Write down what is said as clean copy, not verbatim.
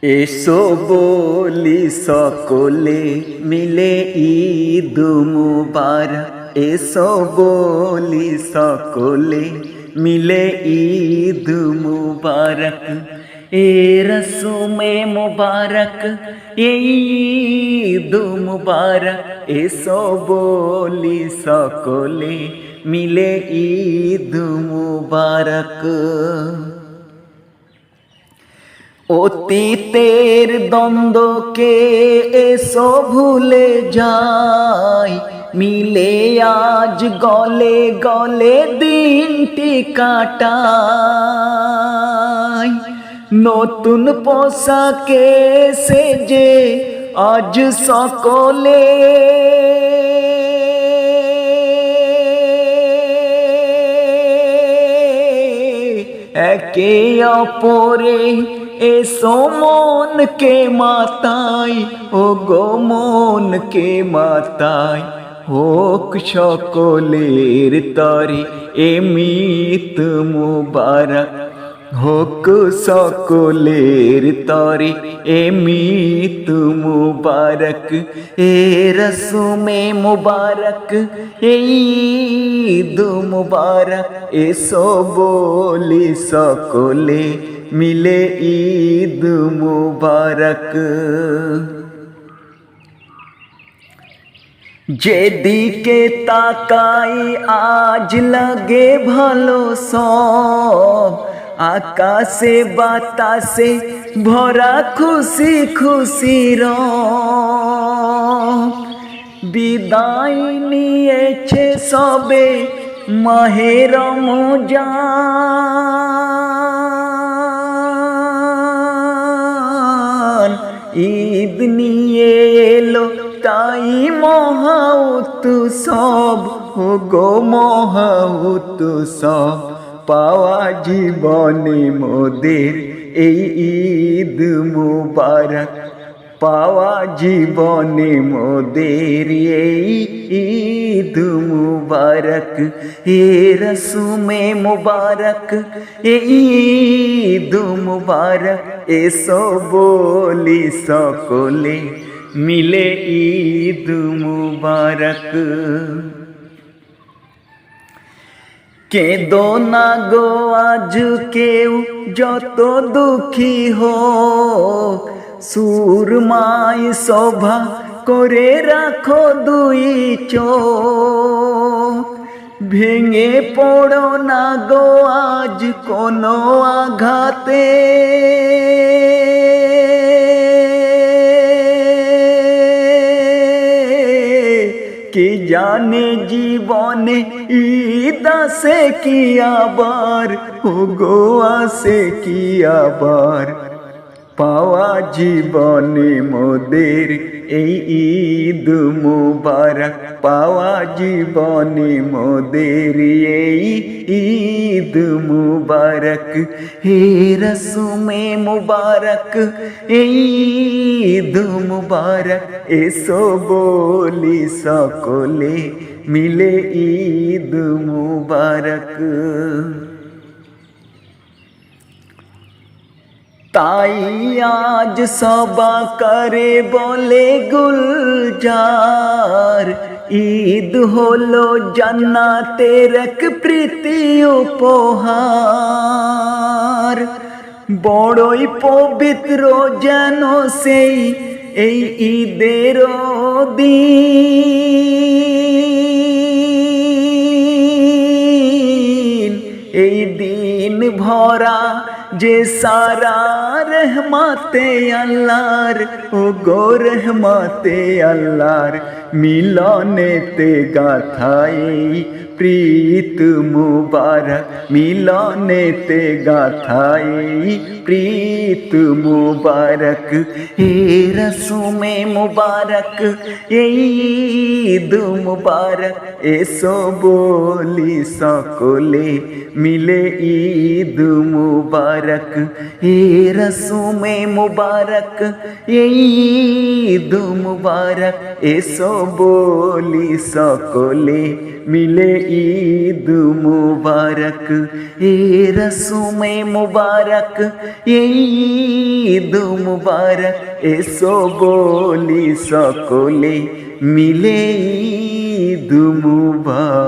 এসো বলি সকলে মিলে ঈদ মুবারক, এসো বলি সকলে মিলে ঈদ মুবারক। এ রসুমে মুবারক ঈদ মুবারক, এসো বলি সকলে মিলে ঈদ মুবারক। অতীতের দ্বন্দ্বকে এসো ভুলে যাই, মিলে আজ গলে গলে দিনটি কাটাই। নতুন পোশাকে সেজে আজ সকলে একে অপরে এসো মনকে মাতাই, ও গো মনকে মাতাই। হোক সকলের তরে এমিত মুবারক, হোক সকলের তরে এমিত মুবারক। এ রসুমে মুবারক ঈদ মুবারক, এসো বলি সকলে মিলে ঈদ মুবারক। যেদিকে তাকাই আজ লাগে ভালো সব, আকাশে বাতাসে ভরা খুশি খুশি রব। বিদায় নিয়েছে সবে মাহে রমজান, ঈদ নিয়ে এলো তাই মহা উৎসব, ও গো মহা উৎসব। পাওয়া জীবনে মোদের এই ঈদ মুবারক, পাওয়া জীবনে মোদের এই ঈদ মুবারক। এ রসুমে মুবারক ঈদ মুবারক, এসো বলি সকলে মিলে ঈদ মুবারক। কেঁদো না গো আজ কেউ যত দুঃখী হোক, সুরমাই শোভা করে রাখো দুই চোখ। ভেঙে পড়ো না গো আজ কোনো আঘাতে, কি জানে জীবনে ঈদ আসে কি আবার, ও গো আসে কি আবার। পাওয়া জীবনে মোদের এই ঈদ মুবারক, পাওয়া জীবনে মোদের এই ঈদ মুবারক। হে রসুমে মুবারক ঈদ মুবারক, এসো বলি সকলে মিলে ঈদ মুবারক। তাই আজ সবা করে বলে গুলজার, ঈদ হলো জান্নাতের এক প্রীতি উপহার। বড়ই পবিত্র যেন সেই এই ঈদের দিন, এই দিন ভরা যে সারা রহমতে আল্লাহর, ও গো রহমতে আল্লাহর। মিলনেতে গাথাই প্রীত মুবারক, মিলনেতে গাথাই প্রীত মুবারক। হে রসুমে মুবারক ঈদ মুবারক, এসো বলি সকলে মিলে ঈদ মুবারক। হে রসুমে মুবারক ঈদ মুবারক, এসো বলি সকলে মিলে ঈদ মুবারক, এ রসুমে মুবারক, এই ঈদ মুবারক। এসো বলি সকলে মিলে ঈদ মুবারক।